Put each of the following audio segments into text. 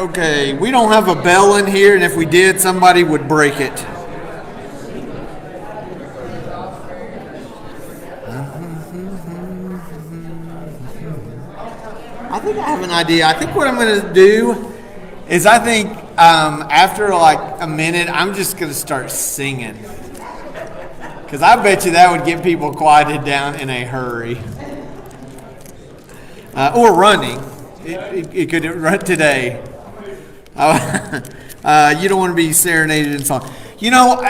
Okay, we don't have a bell in here, and if we did, somebody would break it. I think I have an idea. I think what I'm going to do is after like a minute, I'm just going to start singing. Because I bet you that would get people quieted down in a hurry. Or running. It could run today. You don't want to be serenaded in song. You know,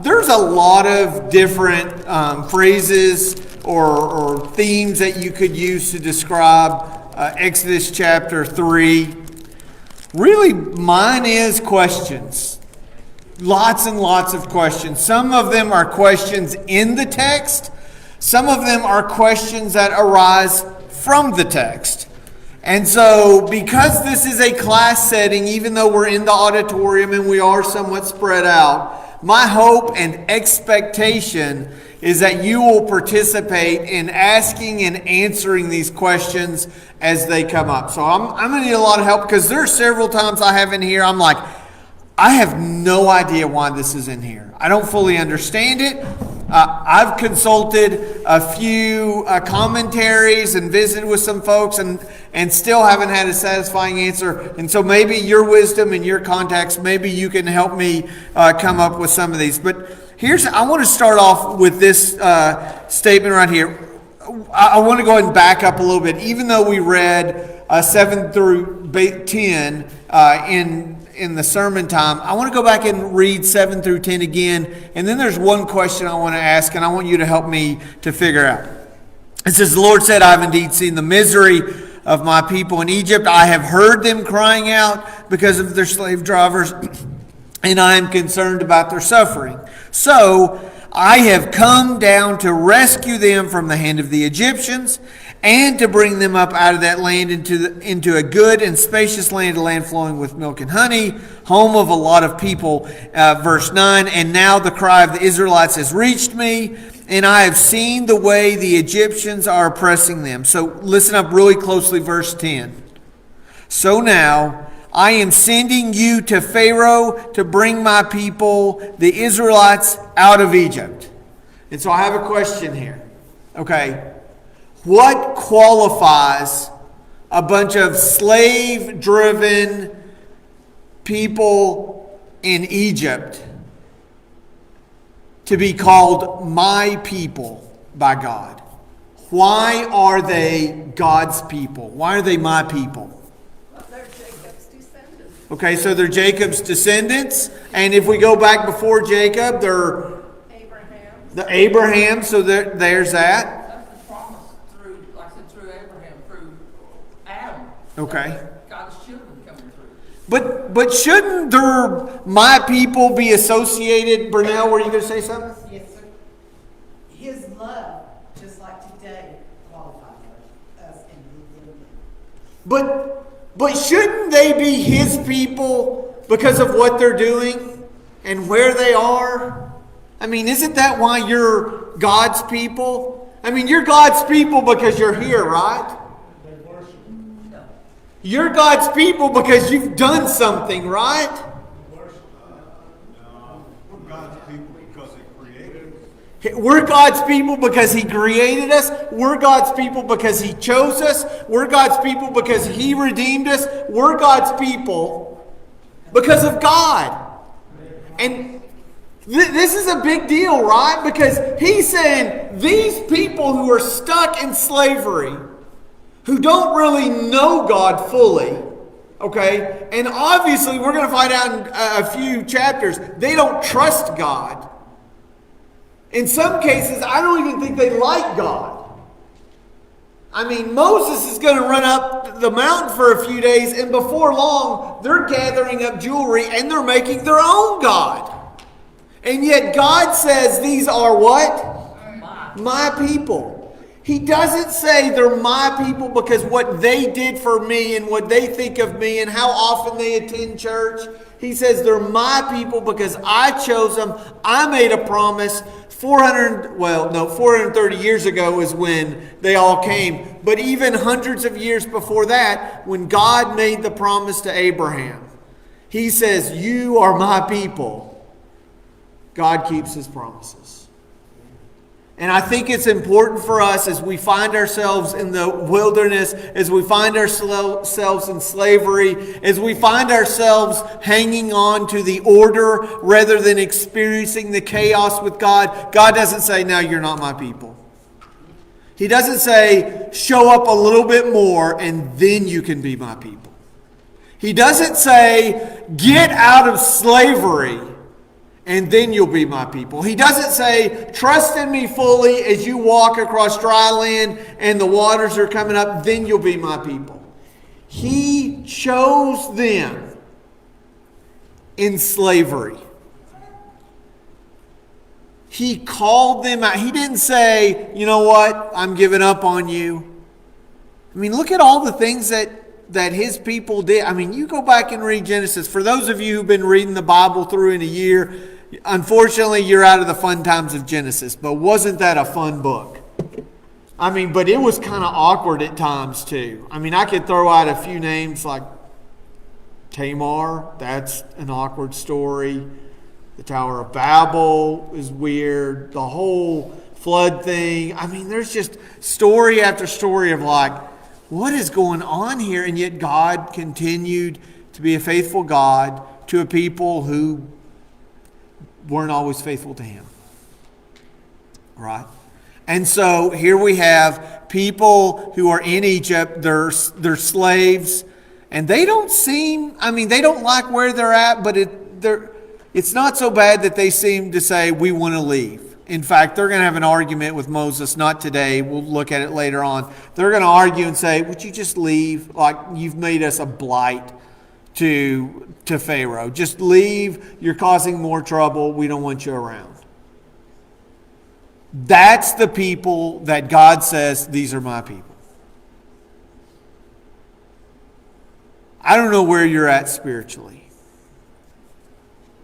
there's a lot of different phrases or themes that you could use to describe Exodus chapter 3. Really, mine is questions. Lots and lots of questions. Some of them are questions in the text. Some of them are questions that arise from the text. And so, because this is a class setting, even though we're in the auditorium and we are somewhat spread out, my hope and expectation is that you will participate in asking and answering these questions as they come up. So I'm going to need a lot of help, because there are several times I have in here, I'm like, I have no idea why this is in here. I don't fully understand it. I've consulted a few commentaries and visited with some folks and still haven't had a satisfying answer. And so maybe your wisdom and your contacts, maybe you can help me come up with some of these. But I want to start off with this statement right here. I want to go ahead and back up a little bit. Even though we read 7 through 10 in the sermon time, I want to go back and read 7 through 10 again. And then there's one question I want to ask, and I want you to help me to figure out. It says, "The Lord said, I have indeed seen the misery of my people in Egypt. I have heard them crying out because of their slave drivers, and I am concerned about their suffering. So I have come down to rescue them from the hand of the Egyptians, and to bring them up out of that land into a good and spacious land, a land flowing with milk and honey, home of a lot of people." Verse 9, "And now the cry of the Israelites has reached me, and I have seen the way the Egyptians are oppressing them." So listen up really closely, verse 10. "So now I am sending you to Pharaoh to bring my people, the Israelites, out of Egypt." And so I have a question here. Okay. What qualifies a bunch of slave-driven people in Egypt to be called my people by God? Why are they God's people? Why are they my people? Well, they're Jacob's descendants. Okay, so they're Jacob's descendants. And if we go back before Jacob, they're Abraham. So there's that. Okay. God's children coming through. But shouldn't my people be associated? Burnell, were you going to say something? Yes, sir. His love, just like today, qualifies us and But shouldn't they be his people because of what they're doing and where they are? I mean, isn't that why you're God's people? I mean, you're God's people because you're here, right? You're God's people because you've done something, right? No, we're God's people because He created us. We're God's people because He created us. We're God's people because He chose us. We're God's people because He redeemed us. We're God's people because of God. And this is a big deal, right? Because He's saying these people who are stuck in slavery, who don't really know God fully, okay? And obviously, we're going to find out in a few chapters, they don't trust God. In some cases, I don't even think they like God. I mean, Moses is going to run up the mountain for a few days, and before long, they're gathering up jewelry, and they're making their own God. And yet God says these are what? My people. He doesn't say they're my people because what they did for me and what they think of me and how often they attend church. He says they're my people because I chose them. I made a promise. 430 years ago is when they all came. But even hundreds of years before that, when God made the promise to Abraham, He says, you are my people. God keeps His promises. And I think it's important for us as we find ourselves in the wilderness, as we find ourselves in slavery, as we find ourselves hanging on to the order rather than experiencing the chaos with God. God doesn't say, no, you're not my people. He doesn't say, show up a little bit more and then you can be my people. He doesn't say, get out of slavery and then you'll be my people. He doesn't say, trust in me fully as you walk across dry land and the waters are coming up, then you'll be my people. He chose them in slavery. He called them out. He didn't say, you know what, I'm giving up on you. I mean, look at all the things that His people did. I mean, you go back and read Genesis. For those of you who've been reading the Bible through in a year, unfortunately, you're out of the fun times of Genesis. But wasn't that a fun book? I mean, but it was kind of awkward at times too. I mean, I could throw out a few names like Tamar. That's an awkward story. The Tower of Babel is weird. The whole flood thing. I mean, there's just story after story of like, what is going on here? And yet God continued to be a faithful God to a people who weren't always faithful to Him. Right? And so here we have people who are in Egypt. They're slaves. And they don't seem, I mean, they don't like where they're at, but it's not so bad that they seem to say, we want to leave. In fact, they're going to have an argument with Moses, not today. We'll look at it later on. They're going to argue and say, would you just leave? Like, you've made us a blight to Pharaoh. Just leave. You're causing more trouble. We don't want you around. That's the people that God says, these are my people. I don't know where you're at spiritually.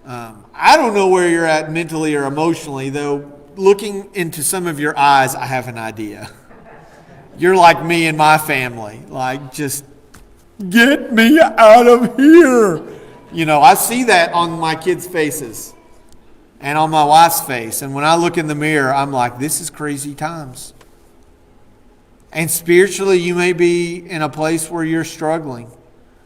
I don't know where you're at mentally or emotionally, though looking into some of your eyes, I have an idea. You're like me and my family. Like, just get me out of here. You know, I see that on my kids' faces and on my wife's face. And when I look in the mirror, I'm like, this is crazy times. And spiritually, you may be in a place where you're struggling.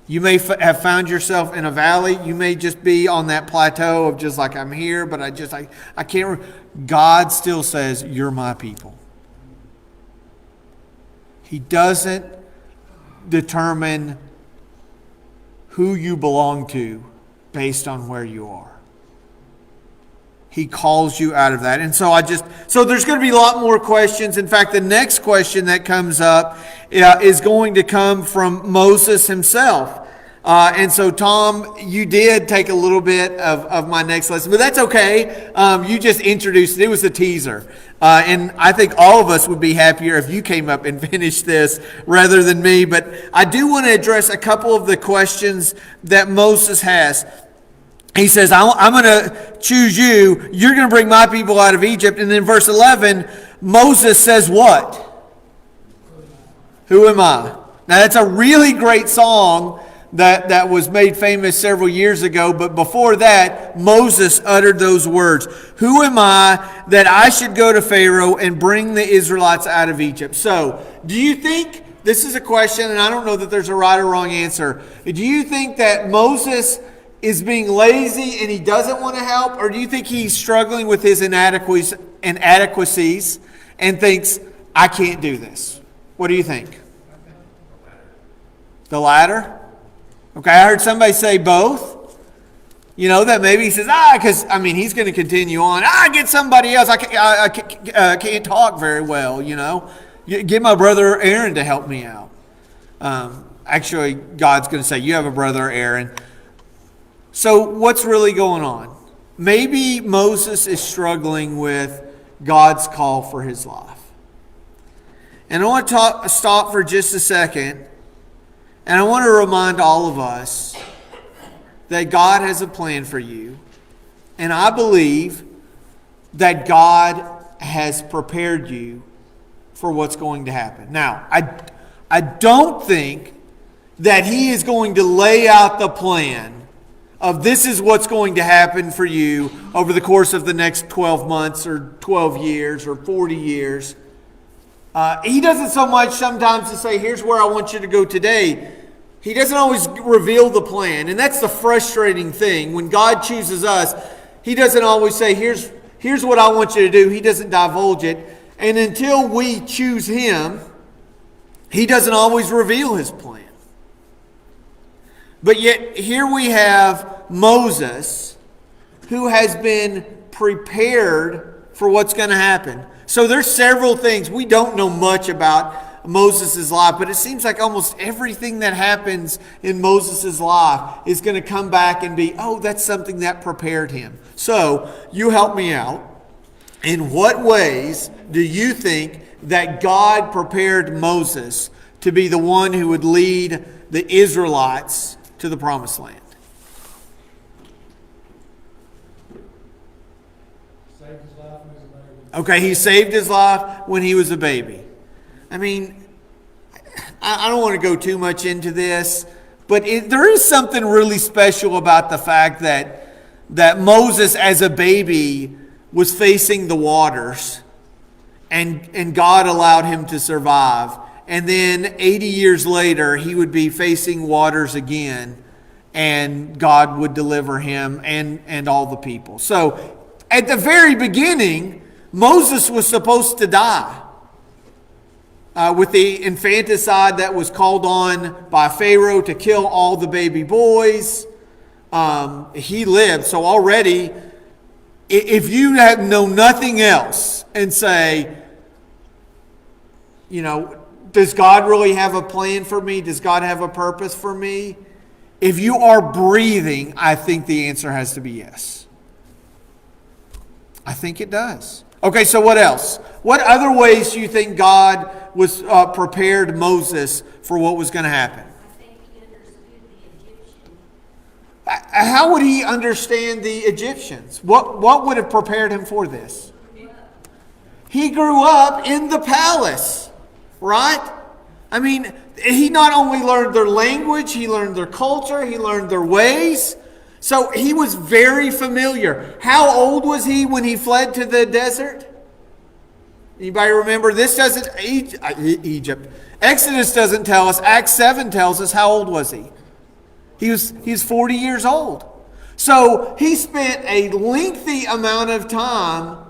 You may have found yourself in a valley. You may just be on that plateau of just like, I'm here, but I can't. God still says, you're my people. He doesn't determine who you belong to based on where you are. He calls you out of that. And so there's going to be a lot more questions. In fact, the next question that comes up is going to come from Moses himself. And so, Tom, you did take a little bit of my next lesson, but that's okay. You just introduced it. It was a teaser. And I think all of us would be happier if you came up and finished this rather than me. But I do want to address a couple of the questions that Moses has. He says, I'm going to choose you. You're going to bring my people out of Egypt. And then verse 11, Moses says what? Who am I? Now, that's a really great song that was made famous several years ago. But before that, Moses uttered those words. Who am I that I should go to Pharaoh and bring the Israelites out of Egypt? So, do you think, this is a question, and I don't know that there's a right or wrong answer. Do you think that Moses is being lazy and he doesn't want to help? Or do you think he's struggling with his inadequacies and thinks, I can't do this? What do you think? The latter? Okay, I heard somebody say both. You know, that maybe he says, because, he's going to continue on. Get somebody else. I can't talk very well, you know. Get my brother Aaron to help me out. Actually, God's going to say, you have a brother Aaron. So what's really going on? Maybe Moses is struggling with God's call for his life. And I want to stop for just a second. And I want to remind all of us that God has a plan for you. And I believe that God has prepared you for what's going to happen. Now, I don't think that He is going to lay out the plan of this is what's going to happen for you over the course of the next 12 months or 12 years or 40 years. He doesn't so much sometimes to say, here's where I want you to go today. He doesn't always reveal the plan. And that's the frustrating thing. When God chooses us, He doesn't always say, here's what I want you to do. He doesn't divulge it. And until we choose Him, He doesn't always reveal His plan. But yet, here we have Moses, who has been prepared for what's going to happen. So there's several things. We don't know much about Moses' life, but it seems like almost everything that happens in Moses' life is going to come back and be, oh, that's something that prepared him. So, you help me out. In what ways do you think that God prepared Moses to be the one who would lead the Israelites to the promised land? Saved his life when he was a baby. Okay, he saved his life when he was a baby. I mean, I don't want to go too much into this, but there is something really special about the fact that Moses as a baby was facing the waters and God allowed him to survive. And then 80 years later, he would be facing waters again, and God would deliver him and all the people. So, at the very beginning, Moses was supposed to die with the infanticide that was called on by Pharaoh to kill all the baby boys. He lived. So already, if you know nothing else and say, does God really have a plan for me? Does God have a purpose for me? If you are breathing, I think the answer has to be yes. I think it does. Okay, so what else? What other ways do you think God was prepared Moses for what was going to happen? I think he understood the Egyptian. How would he understand the Egyptians? What would have prepared him for this? He grew up in the palace, right? I mean, he not only learned their language, he learned their culture, he learned their ways. So he was very familiar. How old was he when he fled to the desert? Anybody remember? This doesn't, Egypt. Exodus doesn't tell us. Acts 7 tells us how old was he? He was 40 years old. So he spent a lengthy amount of time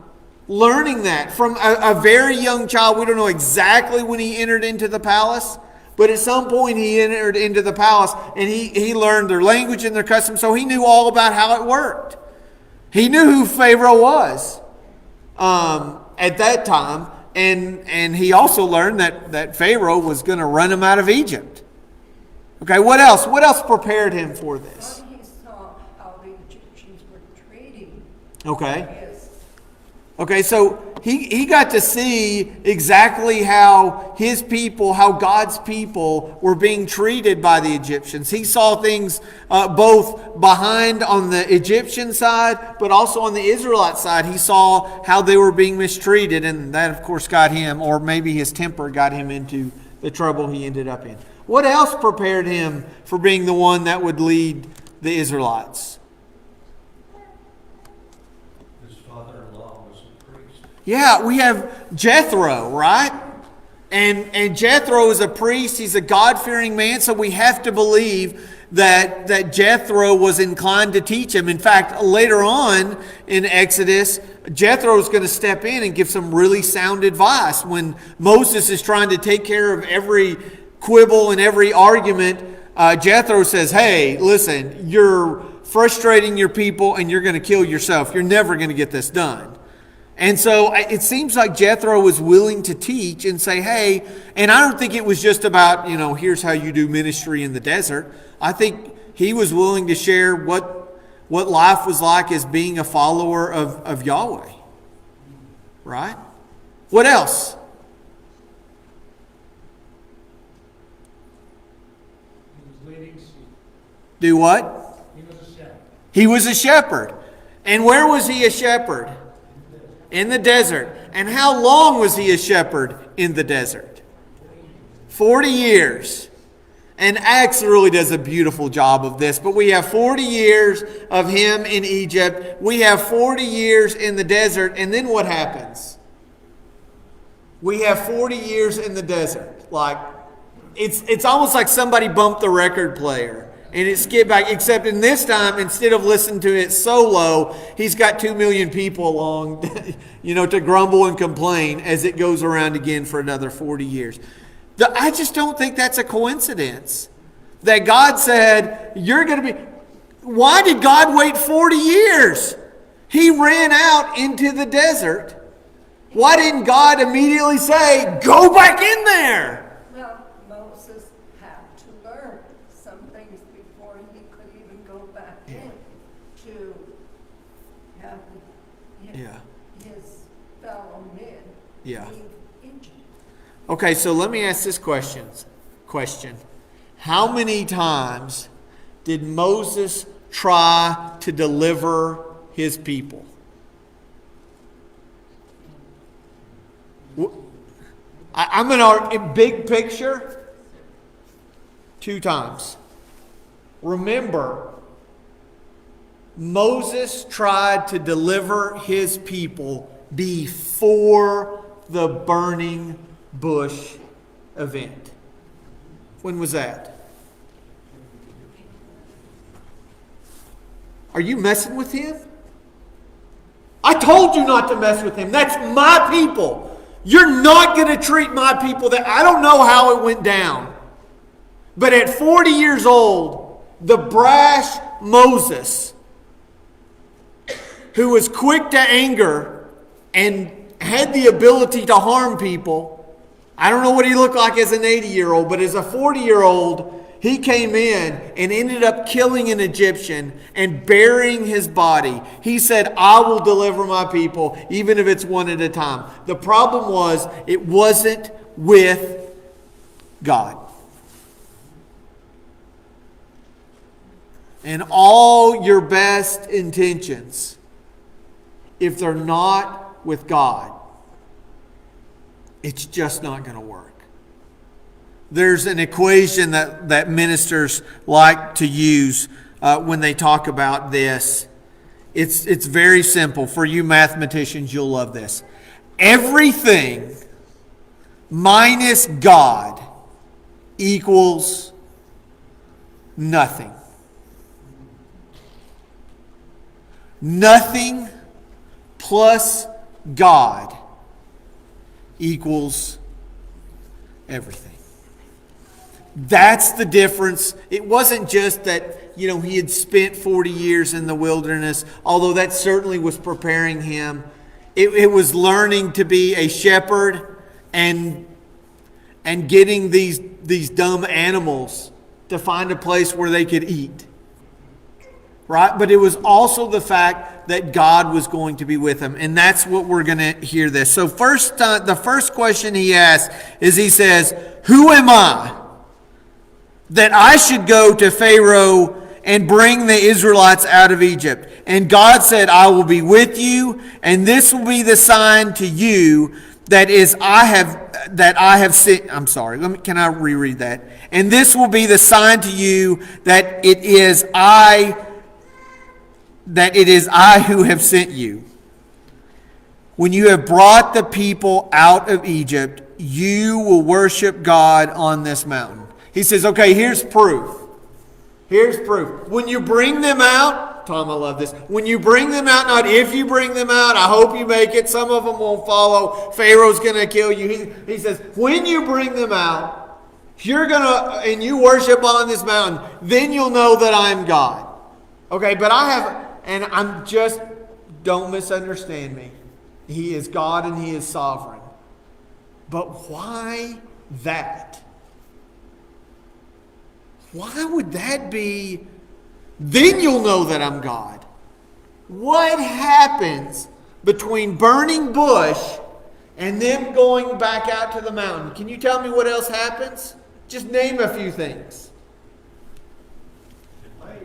learning that from a very young child. We don't know exactly when he entered into the palace, but at some point he entered into the palace and he learned their language and their customs, so he knew all about how it worked. He knew who Pharaoh was at that time, and he also learned that Pharaoh was going to run him out of Egypt. Okay, what else? What else prepared him for this? When he saw how the Egyptians were treating Okay. his, Okay, so he got to see exactly how his people, how God's people were being treated by the Egyptians. He saw things both behind on the Egyptian side, but also on the Israelite side. He saw how they were being mistreated, and that, of course, got him, or maybe his temper got him into the trouble he ended up in. What else prepared him for being the one that would lead the Israelites? His father-in-law was a priest. Yeah, we have Jethro, right? And Jethro is a priest. He's a God-fearing man, so we have to believe that Jethro was inclined to teach him. In fact, later on in Exodus, Jethro is going to step in and give some really sound advice. When Moses is trying to take care of every quibble and every argument, Jethro says, hey, listen, you're frustrating your people and you're going to kill yourself. You're never going to get this done. And so it seems like Jethro was willing to teach and say, hey, and I don't think it was just about, here's how you do ministry in the desert. I think he was willing to share what life was like as being a follower of Yahweh. Right? What else? Do what? He was a shepherd. He was a shepherd. And where was he a shepherd? In the desert. And how long was he a shepherd in the desert? 40 years. And Acts really does a beautiful job of this. But we have 40 years of him in Egypt. We have 40 years in the desert. And then what happens? We have 40 years in the desert. Like, it's almost like somebody bumped the record player and it skipped back. Except in this time, instead of listening to it solo, he's got 2 million people along, to grumble and complain as it goes around again for another 40 years. I just don't think that's a coincidence. That God said, you're going to be... Why did God wait 40 years? He ran out into the desert. Why didn't God immediately say, go back in there? Well, Moses had to learn some things before he could even go back in to have his fellow men leave Egypt. Okay, so let me ask this question. How many times did Moses try to deliver his people? I'm in our big picture. 2 times. Remember, Moses tried to deliver his people before the burning bush event. When was that? Are you messing with him? I told you not to mess with him. That's my people. You're not going to treat my people that... I don't know how it went down. But at 40 years old, the brash Moses, who was quick to anger and had the ability to harm people... I don't know what he looked like as an 80-year-old, but as a 40-year-old, he came in and ended up killing an Egyptian and burying his body. He said, I will deliver my people, even if it's one at a time. The problem was, it wasn't with God. And all your best intentions, if they're not with God, it's just not going to work. There's an equation that ministers like to use when they talk about this. It's very simple. For you mathematicians, you'll love this. Everything minus God equals nothing. Nothing plus God equals everything. That's the difference. It wasn't just that, he had spent 40 years in the wilderness, although that certainly was preparing him. It was learning to be a shepherd and getting these dumb animals to find a place where they could eat. Right? But it was also the fact that God was going to be with him. And that's what we're going to hear this. So the first question he asks is, he says, who am I that I should go to Pharaoh and bring the Israelites out of Egypt? And God said, I will be with you, and this will be the sign to you that I have sent. I'm sorry. Can I reread that? And this will be the sign to you that it is I who have sent you. When you have brought the people out of Egypt, you will worship God on this mountain. He says, okay, here's proof. Here's proof. When you bring them out, Tom, I love this. When you bring them out, not if you bring them out, I hope you make it. Some of them won't follow. Pharaoh's going to kill you. He says, when you bring them out, and you worship on this mountain, then you'll know that I'm God. Okay, but don't misunderstand me. He is God and He is sovereign. But why that? Why would that be, then you'll know that I'm God? What happens between burning bush and them going back out to the mountain? Can you tell me what else happens? Just name a few things. It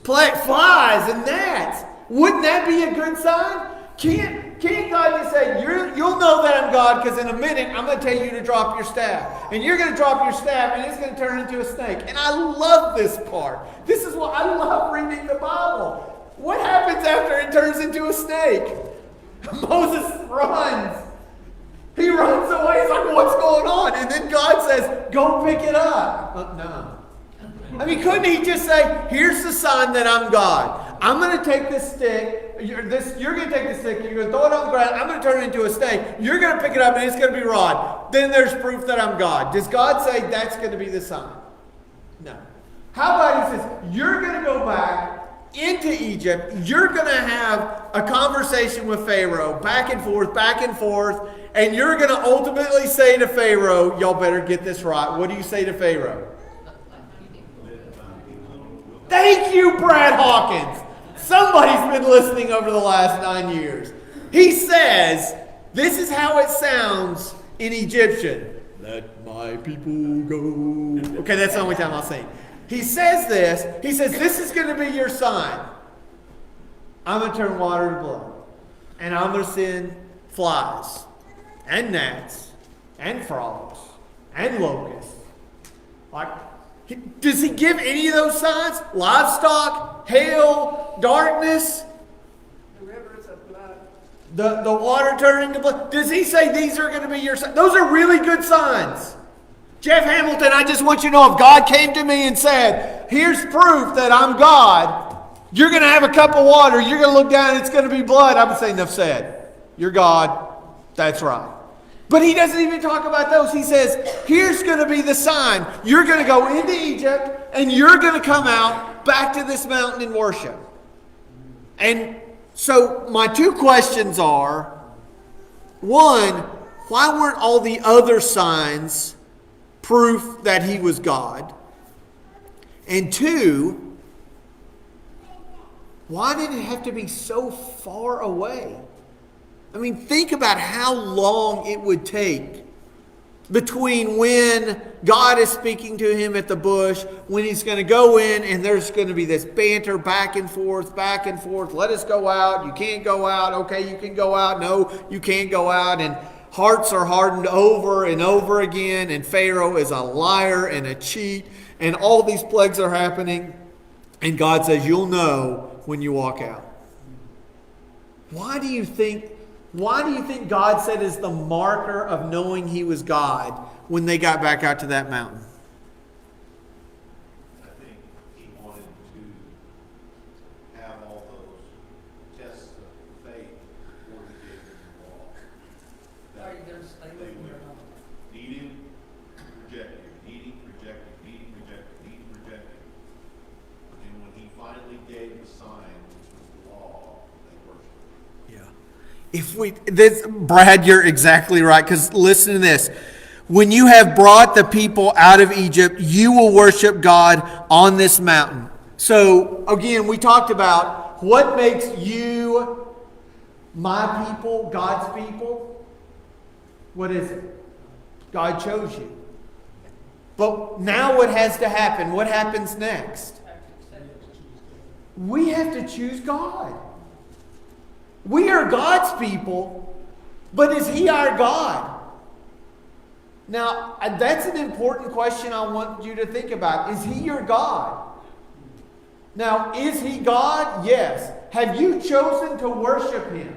Flies and gnats. Wouldn't that be a good sign? Can't God just say, you'll know that I'm God because in a minute I'm going to tell you to drop your staff. And you're going to drop your staff and it's going to turn into a snake. And I love this part. This is why I love reading the Bible. What happens after it turns into a snake? Moses runs. He runs away. He's like, what's going on? And then God says, go pick it up. No. I mean, couldn't he just say, here's the sign that I'm God. I'm going to take this stick. You're going to take the stick. You're going to throw it on the ground. I'm going to turn it into a snake. You're going to pick it up and it's going to be rod. Then there's proof that I'm God. Does God say that's going to be the sign? No. How about he says, you're going to go back into Egypt. You're going to have a conversation with Pharaoh, back and forth, and you're going to ultimately say to Pharaoh, y'all better get this right. What do you say to Pharaoh? Thank you, Brad Hawkins. Somebody's been listening over the last 9 years. He says, this is how it sounds in Egyptian. Let my people go. Okay, that's the only time I'll sing. He says this. He says, this is going to be your sign. I'm going to turn water to blood. And I'm going to send flies and gnats and frogs and locusts. Does he give any of those signs? Livestock, hail, darkness, The rivers of blood. the water turning to blood. Does he say these are going to be your signs? Those are really good signs. Jeff Hamilton, I just want you to know, if God came to me and said, here's proof that I'm God, you're going to have a cup of water, you're going to look down, it's going to be blood, I would say, enough said. You're God. That's right. But he doesn't even talk about those. He says, here's going to be the sign. You're going to go into Egypt and you're going to come out back to this mountain and worship. And so my two questions are, one, why weren't all the other signs proof that he was God? And two, why did it have to be so far away? I mean, think about how long it would take between when God is speaking to him at the bush, when he's going to go in and there's going to be this banter back and forth. Let us go out. You can't go out. Okay, you can go out. No, you can't go out. And hearts are hardened over and over again. And Pharaoh is a liar and a cheat. And all these plagues are happening. And God says, you'll know when you walk out. Why do you think God said is the marker of knowing he was God when they got back out to that mountain? I think he wanted to have all those tests of faith before he gave them the law. Are you there to stay with me or not? Need him, reject him. Need him, reject him. Need him, reject him. Need him, reject him. And when he finally gave the sign, which was the law, they worshiped him. Brad, you're exactly right, because listen to this. When you have brought the people out of Egypt, you will worship God on this mountain. So, again, we talked about what makes you my people, God's people. What is it? God chose you. But now what has to happen? What happens next? We have to choose God. We are God's people, but is he our God? Now, that's an important question I want you to think about. Is he your God? Now, is he God? Yes. Have you chosen to worship him?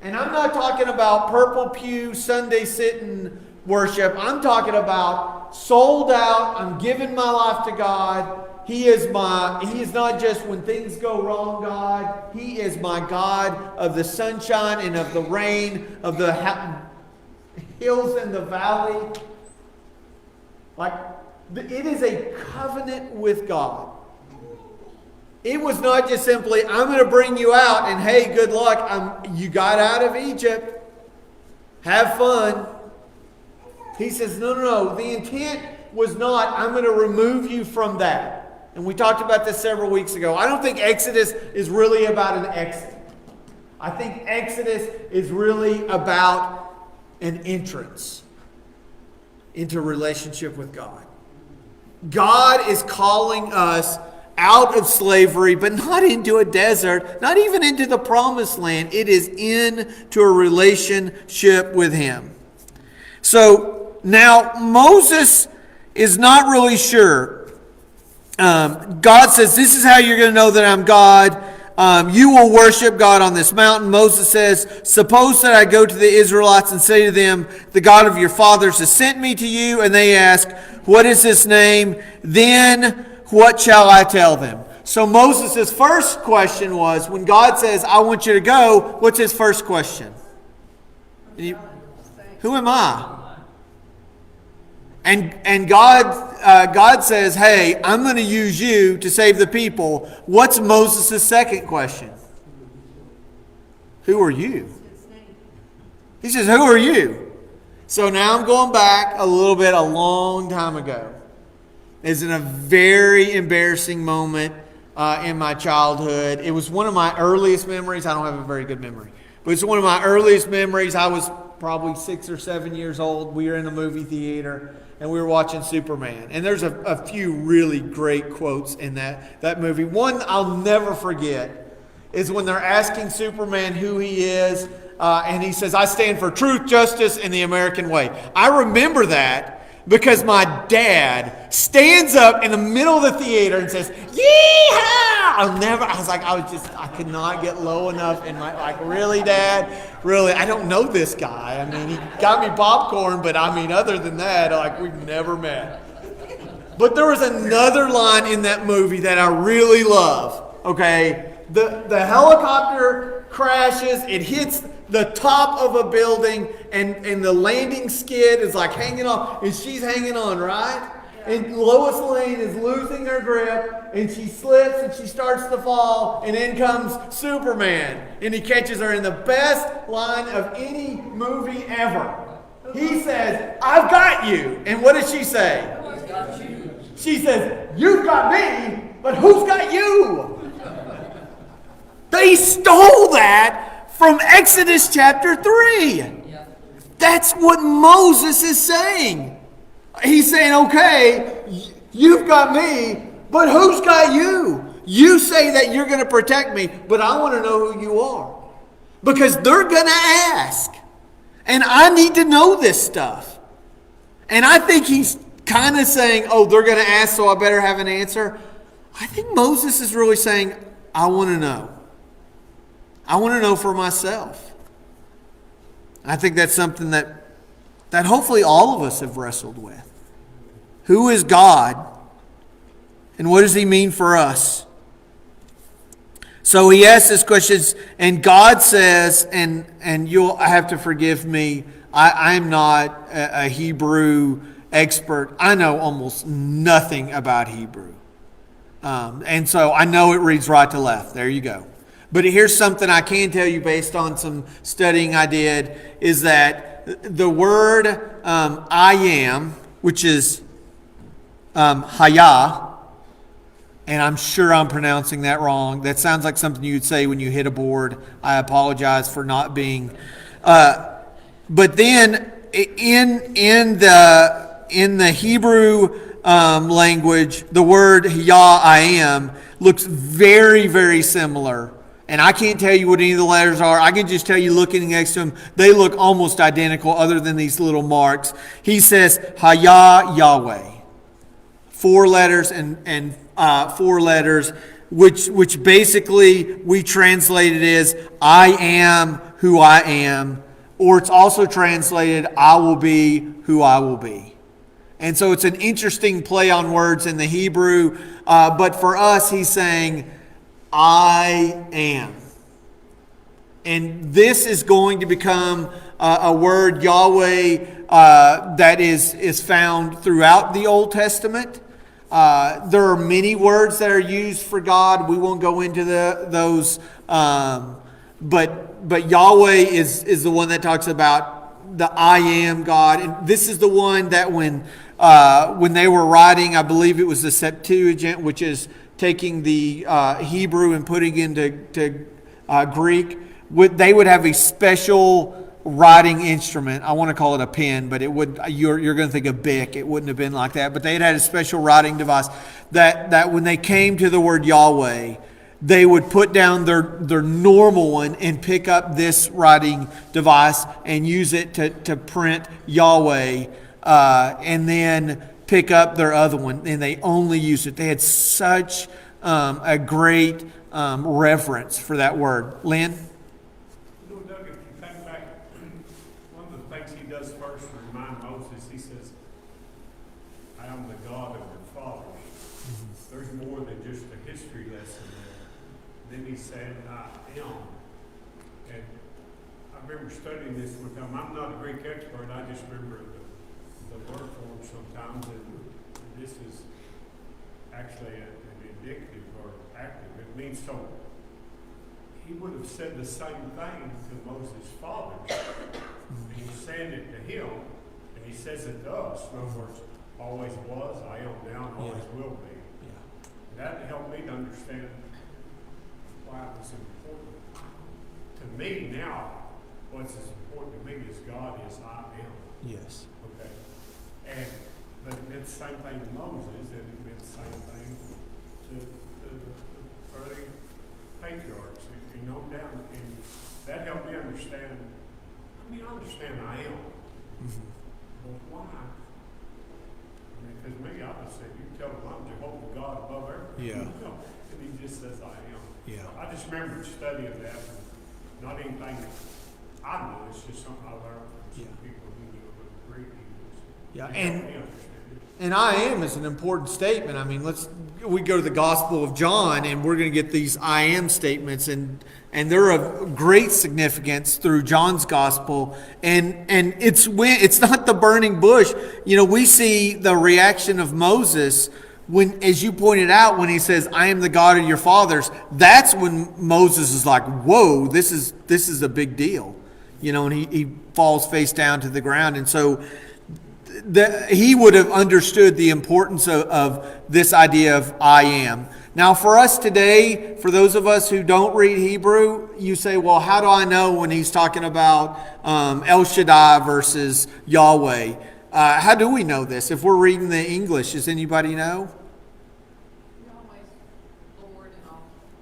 And I'm not talking about purple pew Sunday sitting worship. I'm talking about sold out. I'm giving my life to God. He is not just when things go wrong, God. He is my God of the sunshine and of the rain, of the hills and the valley. It is a covenant with God. It was not just simply, I'm going to bring you out and hey, good luck. You got out of Egypt. Have fun. He says, no. The intent was not, I'm going to remove you from that. And we talked about this several weeks ago. I don't think Exodus is really about an exit. I think Exodus is really about an entrance into relationship with God. God is calling us out of slavery, but not into a desert, not even into the promised land. It is into a relationship with him. So now Moses is not really sure. God says, this is how you're going to know that I'm God. You will worship God on this mountain. Moses says, suppose that I go to the Israelites and say to them, the God of your fathers has sent me to you. And they ask, what is his name? Then what shall I tell them? So Moses' first question was, when God says, I want you to go, what's his first question? Who am I? And God says, hey, I'm going to use you to save the people. What's Moses' second question? Who are you? He says, who are you? So now I'm going back a little bit, a long time ago. It's in a very embarrassing moment in my childhood. It was one of my earliest memories. I don't have a very good memory. But it's one of my earliest memories. I was probably 6 or 7 years old. We were in a movie theater and we were watching Superman. And there's a few really great quotes in that movie. One I'll never forget is when they're asking Superman who he is. And he says, I stand for truth, justice, and the American way. I remember that because my dad stands up in the middle of the theater and says, yeehaw! I could not get low enough in my, like, really, Dad? Really? I don't know this guy. I mean, he got me popcorn, but I mean, other than that, like, we've never met. But there was another line in that movie that I really love, okay? The helicopter crashes, it hits the top of a building, and the landing skid is like hanging off, and she's hanging on, right? And Lois Lane is losing her grip, and she slips and she starts to fall, and in comes Superman, and he catches her in the best line of any movie ever. He says, I've got you. And what does she say? She says, you've got me, but who's got you? They stole that from Exodus chapter 3. That's what Moses is saying. He's saying, okay, you've got me, but who's got you? You say that you're going to protect me, but I want to know who you are. Because they're going to ask. And I need to know this stuff. And I think he's kind of saying, oh, they're going to ask, so I better have an answer. I think Moses is really saying, I want to know. I want to know for myself. I think that's something that hopefully all of us have wrestled with. Who is God? And what does he mean for us? So he asks this question, and God says, and you'll have to forgive me, I'm not a Hebrew expert. I know almost nothing about Hebrew. And so I know it reads right to left. There you go. But here's something I can tell you based on some studying I did, is that the word I am, which is Haya, and I'm sure I'm pronouncing that wrong. That sounds like something you'd say when you hit a board. I apologize for not being. But then in the Hebrew language, the word Yah, I am, looks very, very similar. And I can't tell you what any of the letters are. I can just tell you, looking next to them, they look almost identical other than these little marks. He says, Haya Yahweh. 4 letters and 4 letters, which basically we translated as I am who I am. Or it's also translated, I will be who I will be. And so it's an interesting play on words in the Hebrew. But for us, he's saying, I am. And this is going to become a word, Yahweh, that is found throughout the Old Testament. There are many words that are used for God. We won't go into those. But Yahweh is the one that talks about the I am God. And this is the one that when they were writing, I believe it was the Septuagint, which is taking the Hebrew and putting into Greek, they would have a special writing instrument. I want to call it a pen, but you're going to think of Bic. It wouldn't have been like that. But they had a special writing device that when they came to the word Yahweh, they would put down their normal one and pick up this writing device and use it to print Yahweh, and then pick up their other one, and they only used it. They had such a great reverence for that word. Lynn? You know, Doug, if you think back, one of the things he does first to remind Moses, he says, I am the God of your fathers. There's more than just a history lesson there. Then he said, I am. And I remember studying this with him. I'm not a Greek expert, I just remember the word form sometimes, and this is actually an indicative or active. It means so. He would have said the same thing to Moses' fathers. He's saying it to him, and he says it to us. In other words, always was, I am now, and always will be. That helped me to understand why it was important. To me now, what's as important to me is God is I am. Yes. Okay. But it meant the same thing to Moses, and it meant the same thing to the early patriarchs, you know, down. And that helped me understand. I understand I am. But why? Because me, I would say, you tell him I'm Jehovah God above everything. Yeah. You know, and he just says I am. Yeah. I just remember studying that. Not anything I know, it's just something I learned from some people who knew about the Greek. Yeah, It and helped me understand it. And I am is an important statement. I mean, we go to the Gospel of John, and we're going to get these I am statements, and they're of great significance through John's Gospel. And it's not the burning bush. You know, we see the reaction of Moses when, as you pointed out, when he says, "I am the God of your fathers." That's when Moses is like, "Whoa, this is a big deal," you know, and he falls face down to the ground, and so. He would have understood the importance of this idea of I am. Now, for us today, for those of us who don't read Hebrew, you say, well, how do I know when he's talking about El Shaddai versus Yahweh? How do we know this? If we're reading the English, does anybody know?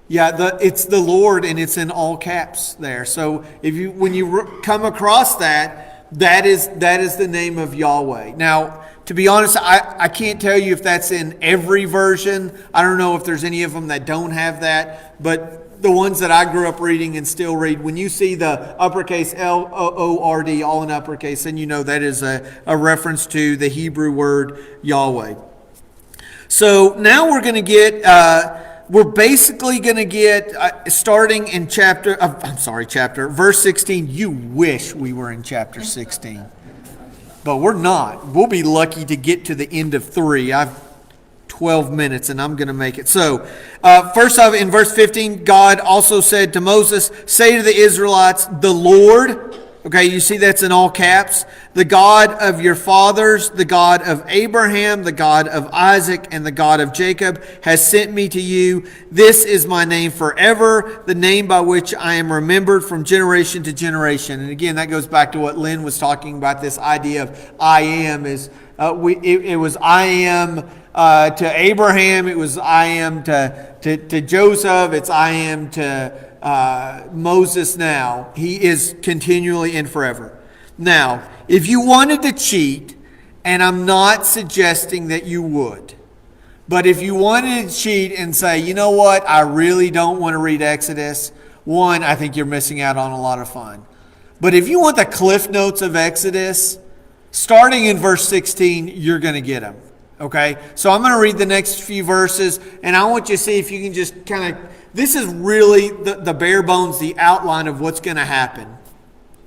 Yeah, it's the Lord, and it's in all caps there. So when you come across that, that is the name of Yahweh. Now, to be honest, I can't tell you if that's in every version. I don't know if there's any of them that don't have that. But the ones that I grew up reading and still read, when you see the uppercase L-O-O-R-D all in uppercase, then you know that is a reference to the Hebrew word Yahweh. So now we're going to get... we're basically going to get, starting in verse 16. You wish we were in chapter 16. But we're not. We'll be lucky to get to the end of 3. I've 12 minutes and I'm going to make it. So, first off, in verse 15, God also said to Moses, say to the Israelites, the Lord... Okay, you see that's in all caps. The God of your fathers, the God of Abraham, the God of Isaac, and the God of Jacob has sent me to you. This is my name forever, the name by which I am remembered from generation to generation. And again, that goes back to what Lynn was talking about, this idea of I am. It was I am to Abraham, it was I am to Joseph, it's I am to Moses now. He is continually and forever. Now, if you wanted to cheat, and I'm not suggesting that you would, but if you wanted to cheat and say, you know what, I really don't want to read Exodus, one, I think you're missing out on a lot of fun. But if you want the Cliff Notes of Exodus, starting in verse 16, you're going to get them. Okay? So I'm going to read the next few verses, and I want you to see if you can just kind of... This is really the bare bones, the outline of what's going to happen.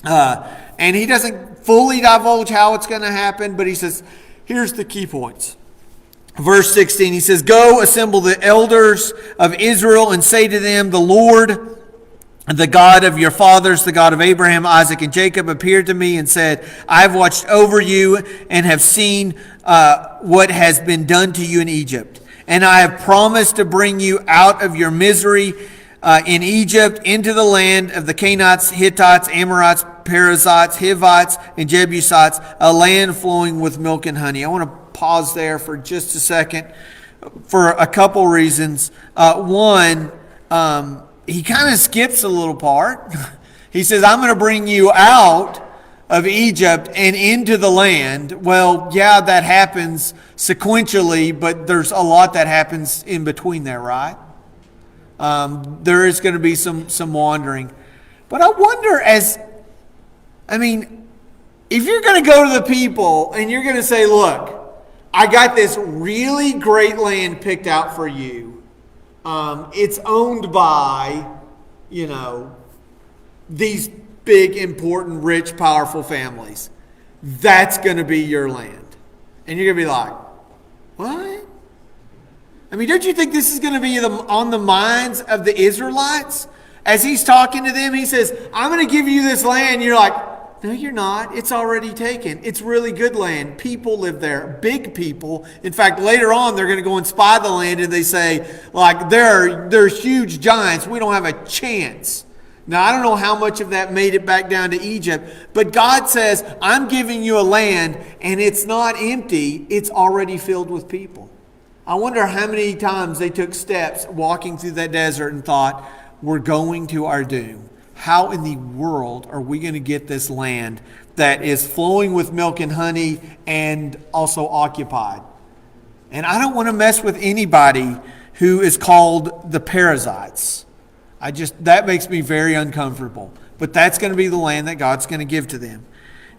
And he doesn't fully divulge how it's going to happen, but he says, here's the key points. Verse 16, he says, go assemble the elders of Israel and say to them, the Lord, the God of your fathers, the God of Abraham, Isaac, and Jacob, appeared to me and said, I have watched over you and have seen what has been done to you in Egypt. And I have promised to bring you out of your misery in Egypt into the land of the Canaanites, Hittites, Amorites, Perizzites, Hivites, and Jebusites, a land flowing with milk and honey. I want to pause there for just a second for a couple reasons. One, he kind of skips a little part. He says, I'm going to bring you out of Egypt and into the land. Well, yeah, that happens sequentially, but there's a lot that happens in between there, right? There is going to be some wandering. But I wonder if you're going to go to the people and you're going to say, look, I got this really great land picked out for you. It's owned by, these big, important, rich, powerful families. That's going to be your land. And you're going to be like, what? Don't you think this is going to be on the minds of the Israelites? As he's talking to them, he says, I'm going to give you this land. You're like, no, you're not. It's already taken. It's really good land. People live there. Big people. In fact, later on, they're going to go and spy the land, and they say, like, they're huge giants. We don't have a chance. Now, I don't know how much of that made it back down to Egypt, but God says, I'm giving you a land, and it's not empty. It's already filled with people. I wonder how many times they took steps walking through that desert and thought, we're going to our doom. How in the world are we going to get this land that is flowing with milk and honey and also occupied? And I don't want to mess with anybody who is called the Perizzites. That makes me very uncomfortable. But that's going to be the land that God's going to give to them.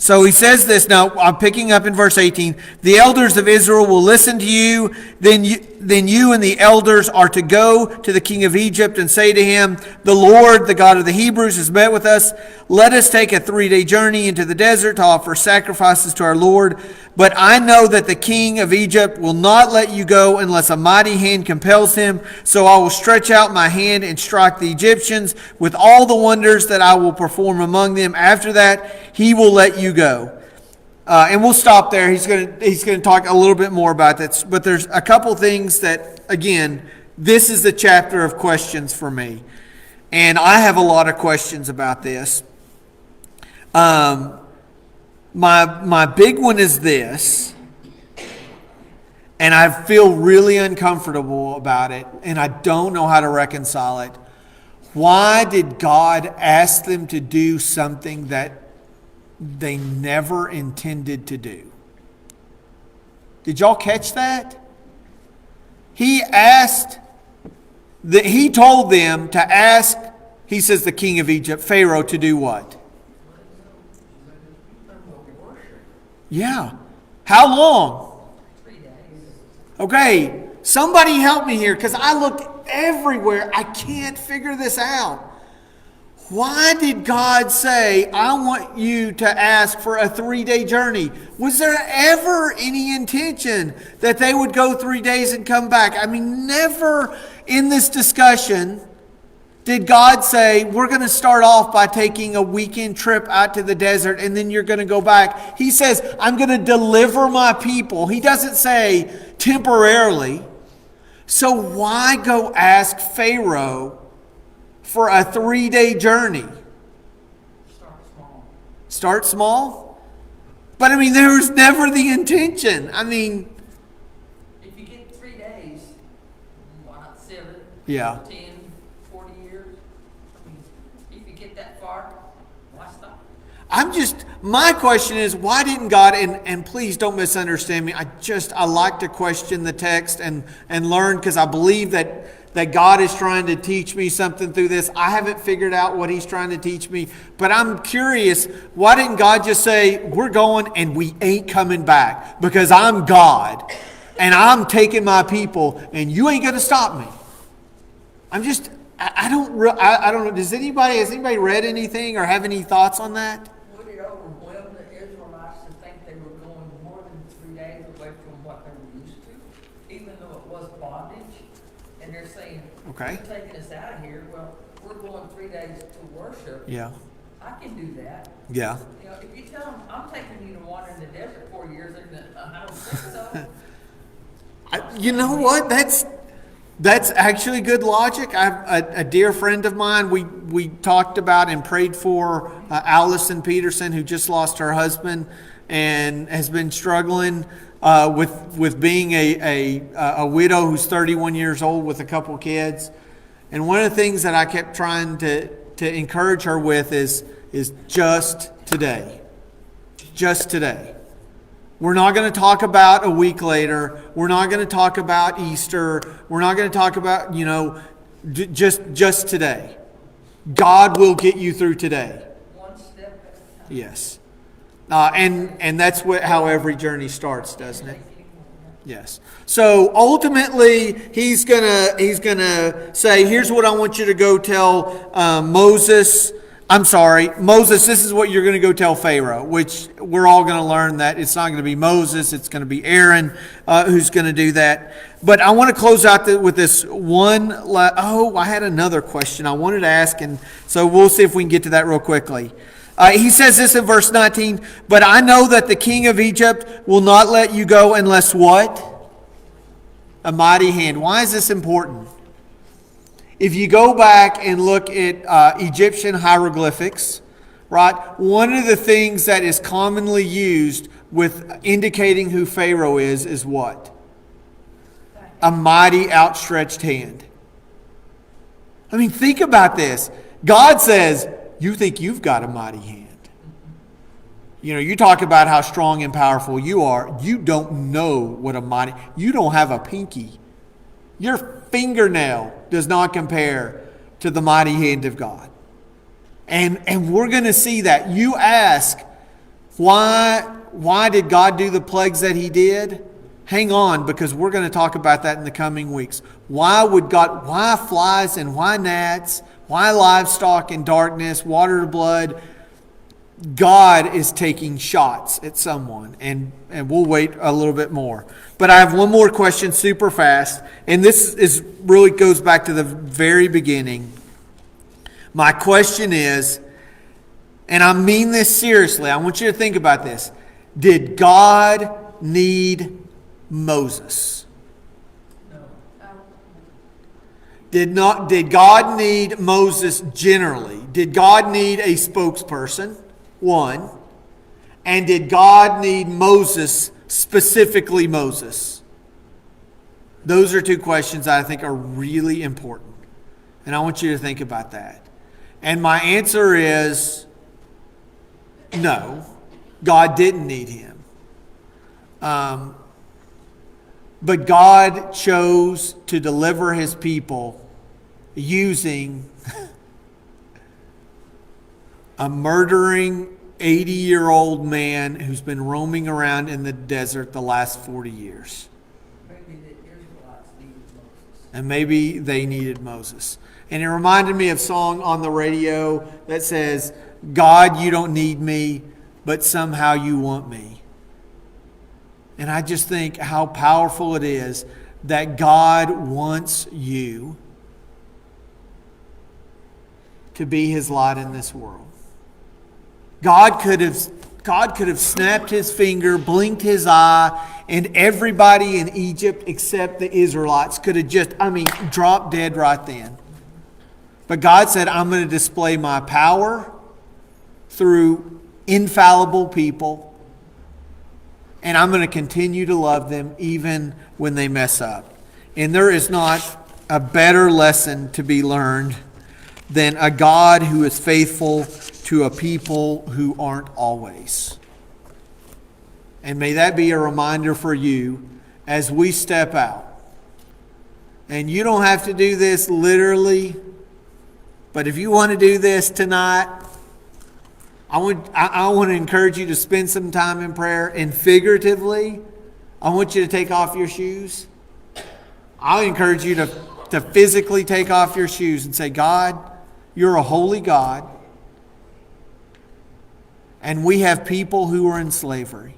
So he says this. Now, I'm picking up in verse 18. The elders of Israel will listen to you. Then you and the elders are to go to the king of Egypt and say to him, the Lord, the God of the Hebrews, has met with us. Let us take a 3-day journey into the desert to offer sacrifices to our Lord. But I know that the king of Egypt will not let you go unless a mighty hand compels him. So I will stretch out my hand and strike the Egyptians with all the wonders that I will perform among them. After that, he will let you go. And we'll stop there. He's going to talk a little bit more about this. But there's a couple things that, again, this is the chapter of questions for me. And I have a lot of questions about this. My big one is this, and I feel really uncomfortable about it, and I don't know how to reconcile it. Why did God ask them to do something that they never intended to do? Did y'all catch that? He told them to ask, he says, the king of Egypt, Pharaoh, to do what? Yeah. How long? 3 days. Okay, somebody help me here, because I looked everywhere. I can't figure this out. Why did God say, I want you to ask for a 3-day journey? Was there ever any intention that they would go 3 days and come back? Never in this discussion did God say, we're going to start off by taking a weekend trip out to the desert and then you're going to go back. He says, I'm going to deliver my people. He doesn't say temporarily. So why go ask Pharaoh for a 3-day journey? Start small. Start small? But there was never the intention. If you get 3 days, why not 7? Yeah. 10, 40 years? If you get that far, why stop? My question is, why didn't God, and please don't misunderstand me, I like to question the text and learn, because I believe that God is trying to teach me something through this. I haven't figured out what he's trying to teach me, but I'm curious, why didn't God just say, we're going and we ain't coming back because I'm God and I'm taking my people and you ain't going to stop me? I don't know. Has anybody read anything or have any thoughts on that? Would it overwhelm the Israelites to think they were going more than 3 days away from what they were used to, even though it was bondage? And they're saying, Okay. you're taking us out of here. Well, we're going 3 days to worship. Yeah. I can do that. Yeah. If you tell them, I'm taking you to wander in the desert 4 years, they're going to, I don't think so. You know what? That's actually good logic. I have a dear friend of mine. We talked about and prayed for Allison Peterson, who just lost her husband and has been struggling with being a widow who's 31 years old with a couple kids. And one of the things that I kept trying to encourage her with is just today. Just today. We're not going to talk about a week later. We're not going to talk about Easter. We're not going to talk about, just today. God will get you through today. One step at a time. Yes. And that's how every journey starts, doesn't it? Yes. So ultimately, he's gonna say, here's what I want you to go tell Moses. Moses, this is what you're going to go tell Pharaoh, which we're all going to learn that it's not going to be Moses, it's going to be Aaron who's going to do that. But I want to close out with this one. I had another question I wanted to ask, and so we'll see if we can get to that real quickly. He says this in verse 19, but I know that the king of Egypt will not let you go unless what? A mighty hand. Why is this important? If you go back and look at Egyptian hieroglyphics, right, one of the things that is commonly used with indicating who Pharaoh is what? A mighty outstretched hand. I mean, think about this. God says, you think you've got a mighty hand. You talk about how strong and powerful you are. You don't know what you don't have a pinky. Your fingernail does not compare to the mighty hand of God. And we're going to see that. You ask, why did God do the plagues that he did? Hang on, because we're going to talk about that in the coming weeks. Why flies and why gnats? Why livestock in darkness, water to blood? God is taking shots at someone, and we'll wait a little bit more. But I have one more question super fast, and this really goes back to the very beginning. My question is, and I mean this seriously, I want you to think about this. Did God need Moses? Did God need Moses generally? Did God need a spokesperson? One. And did God need Moses, specifically Moses? Those are two questions I think are really important. And I want you to think about that. And my answer is no. God didn't need him. But God chose to deliver his people using a murdering 80-year-old man who's been roaming around in the desert the last 40 years. Maybe the Israelites needed Moses. And maybe they needed Moses. And it reminded me of a song on the radio that says, God, you don't need me, but somehow you want me. And I just think how powerful it is that God wants you to be his light in this world. God could have snapped his finger, blinked his eye, and everybody in Egypt except the Israelites could have dropped dead right then. But God said, I'm going to display my power through infallible people, and I'm going to continue to love them even when they mess up. And there is not a better lesson to be learned than a God who is faithful to a people who aren't always. And may that be a reminder for you as we step out. And you don't have to do this literally, but if you want to do this tonight, I want to encourage you to spend some time in prayer. And figuratively, I want you to take off your shoes. I encourage you to physically take off your shoes and say, God, you're a holy God. And we have people who are in slavery.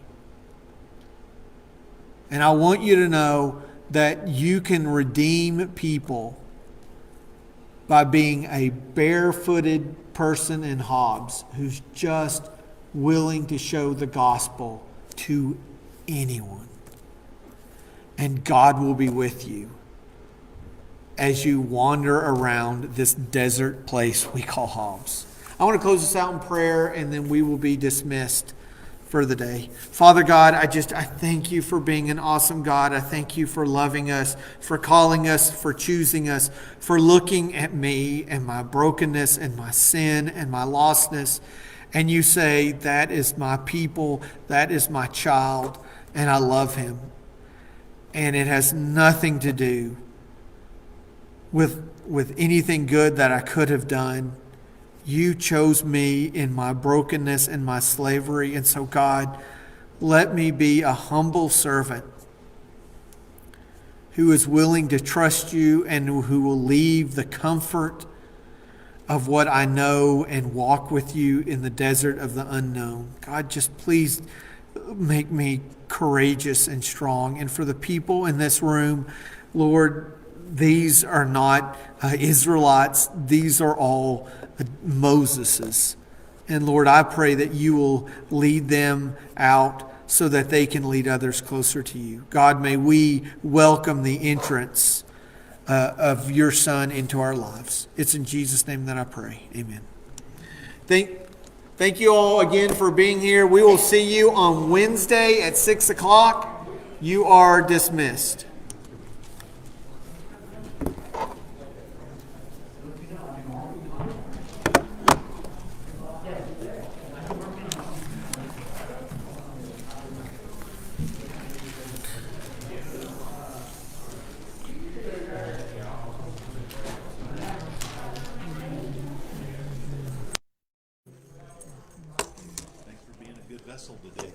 And I want you to know that you can redeem people by being a barefooted person in Hobbs who's just willing to show the gospel to anyone. And God will be with you. as you wander around this desert place we call Hobbs. I want to close this out in prayer, and then we will be dismissed for the day. Father God, I thank you for being an awesome God. I thank you for loving us, for calling us, for choosing us, for looking at me and my brokenness and my sin and my lostness. And you say, that is my people, that is my child, and I love him. And it has nothing to do with anything good that I could have done. You chose me in my brokenness and my slavery. And so, God, let me be a humble servant who is willing to trust you and who will leave the comfort of what I know and walk with you in the desert of the unknown. God, just please make me courageous and strong. And for the people in this room, Lord, these are not Israelites. These are all Moseses. And Lord, I pray that you will lead them out so that they can lead others closer to you. God, may we welcome the entrance of your Son into our lives. It's in Jesus' name that I pray. Amen. Thank you all again for being here. We will see you on Wednesday at 6 o'clock. You are dismissed. Thanks for being a good vessel today.